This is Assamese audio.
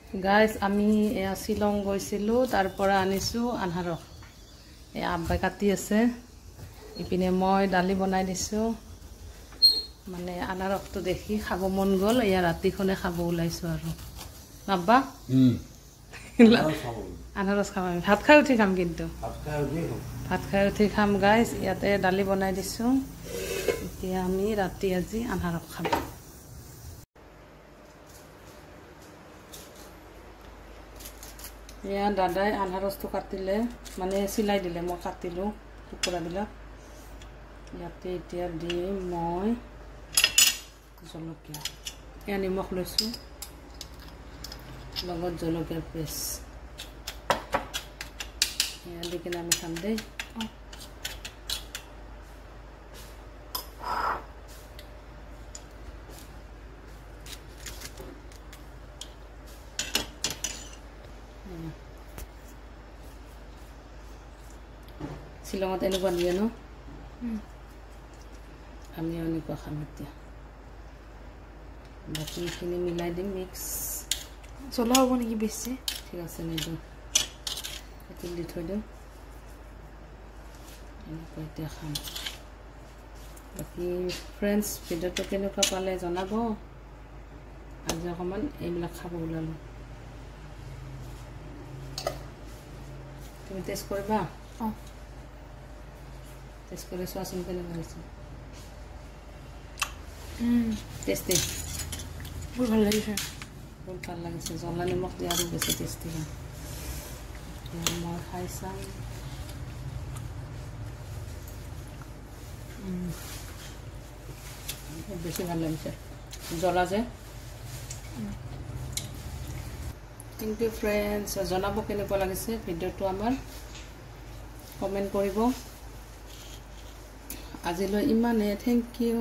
গাইজ আমি শ্বিলং গৈছিলোঁ তাৰ পৰা আনিছোঁ আনাৰস আব্বাই কাটি আছে ইপিনে মই দালি বনাই দিছোঁ মানে আনাৰসটো দেখি খাব মন গ'ল এয়া ৰাতিখনে খাব ওলাইছোঁ আৰু আব্বা আনাৰস খাম আমি ভাত খাই উঠি খাম কিন্তু ভাত খাই উঠি খাম গাইজ ইয়াতে দালি বনাই দিছোঁ এতিয়া আমি ৰাতি আজি আনাৰস খাম এয়া দাদাই আনাৰসটো কাটিলে মানে চিলাই দিলে মই কাটিলোঁ টুকুৰাবিলাক ইয়াতে এতিয়া দিম মই জলকীয়া এয়া নিমখ লৈছোঁ লগত জলকীয়াৰ পেষ্ট এয়া দি কিনে আমি খাম দেই শ্বিলঙত এনেকুৱা দিয়ে ন আমি এনেকুৱা খাম এতিয়া বাকীখিনি মিলাই দিম মিক্স জ্বলা হ'ব নেকি বেছি ঠিক আছে নিদিওঁ সেইটো দি থৈ দিওঁ এনেকুৱা এতিয়া খাম বাকী ফ্ৰেণ্ডছ ভিডিঅ'টো কেনেকুৱা পালে জনাব আজি অকণমান এইবিলাক খাব ওলালোঁ তুমি টেষ্ট কৰিবা অঁ টেষ্ট কৰি চোৱাচোন কেনেকুৱা হৈছে টেষ্টি বহুত ভাল লাগিছে বহুত ভাল লাগিছে জ্বলা নিমখ দি আৰু বেছি টেষ্টি হয় মই খাই চাম বেছি ভাল লাগিছে জ্বলা যে কিন্তু ফ্ৰেণ্ডছ জনাব কেনেকুৱা লাগিছে ভিডিঅ'টো আমাৰ কমেণ্ট কৰিব আজিলৈ ইমানে থেংক ইউ